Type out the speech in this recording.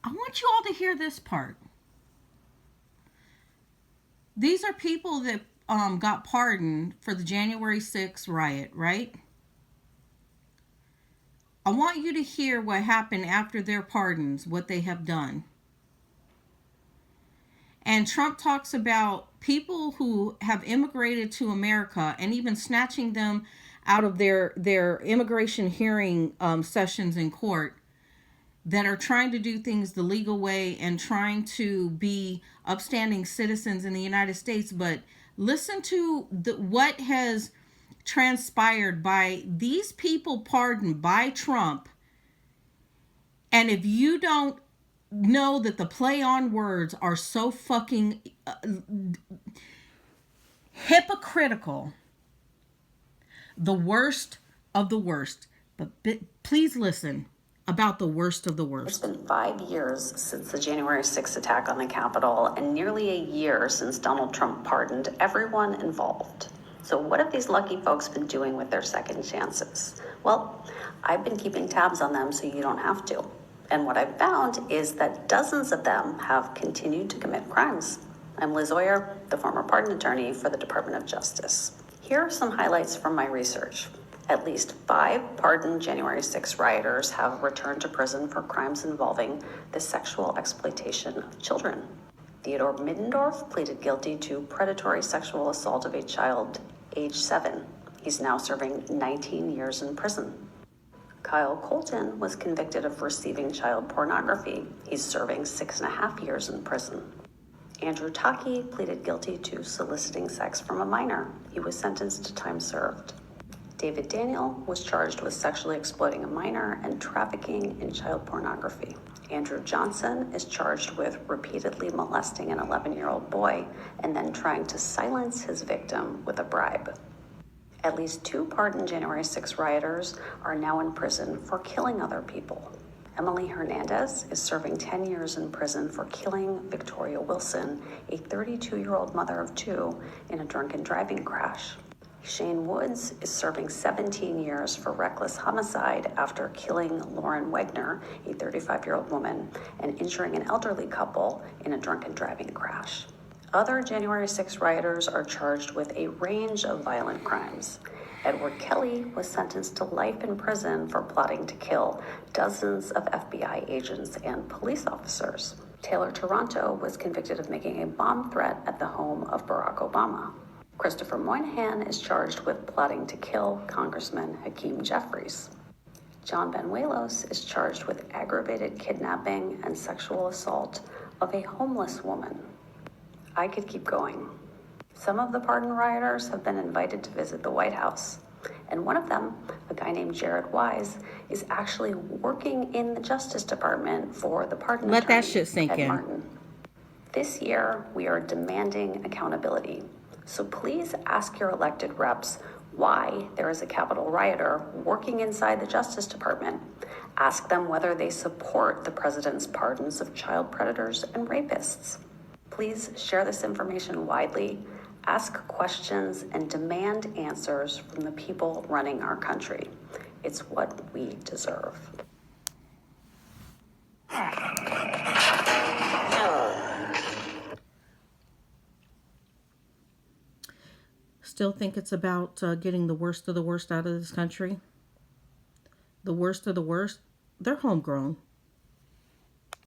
I want you all to hear this part. These are people that got pardoned for the January 6th riot, right? I want you to hear what happened after their pardons, what they have done. And Trump talks about people who have immigrated to America and even snatching them out of their immigration hearing sessions in court that are trying to do things the legal way and trying to be upstanding citizens in the United States. But listen to what has transpired by these people pardoned by Trump. And if you don't know that the play on words are so fucking hypocritical, the worst of the worst. But please listen about the worst of the worst. It's been 5 years since the January 6th attack on the Capitol and nearly a year since Donald Trump pardoned everyone involved. So what have these lucky folks been doing with their second chances? Well, I've been keeping tabs on them so you don't have to. And what I've found is that dozens of them have continued to commit crimes. I'm Liz Oyer, the former pardon attorney for the Department of Justice. Here are some highlights from my research. At least 5 pardoned January 6 rioters have returned to prison for crimes involving the sexual exploitation of children. Theodore Middendorf pleaded guilty to predatory sexual assault of a child age 7. He's now serving 19 years in prison. Kyle Colton was convicted of receiving child pornography. He's serving 6.5 years in prison. Andrew Taki pleaded guilty to soliciting sex from a minor. He was sentenced to time served. David Daniel was charged with sexually exploiting a minor and trafficking in child pornography. Andrew Johnson is charged with repeatedly molesting an 11-year-old boy and then trying to silence his victim with a bribe. At least 2 pardoned January 6 rioters are now in prison for killing other people. Emily Hernandez is serving 10 years in prison for killing Victoria Wilson, a 32-year-old mother of 2, in a drunken driving crash. Shane Woods is serving 17 years for reckless homicide after killing Lauren Wegner, a 35-year-old woman, and injuring an elderly couple in a drunken driving crash. Other January 6 rioters are charged with a range of violent crimes. Edward Kelly was sentenced to life in prison for plotting to kill dozens of FBI agents and police officers. Taylor Toronto was convicted of making a bomb threat at the home of Barack Obama. Christopher Moynihan is charged with plotting to kill Congressman Hakeem Jeffries. John Banuelos is charged with aggravated kidnapping and sexual assault of a homeless woman. I could keep going. Some of the pardoned rioters have been invited to visit the White House, and one of them, a guy named Jared Wise, is actually working in the Justice Department for the pardon Let attorney, that shit sink Ed in. Martin. This year, we are demanding accountability. So please ask your elected reps why there is a Capitol rioter working inside the Justice Department. Ask them whether they support the president's pardons of child predators and rapists. Please share this information widely, ask questions, and demand answers from the people running our country. It's what we deserve. Still think it's about getting the worst of the worst out of this country? The worst of the worst? They're homegrown.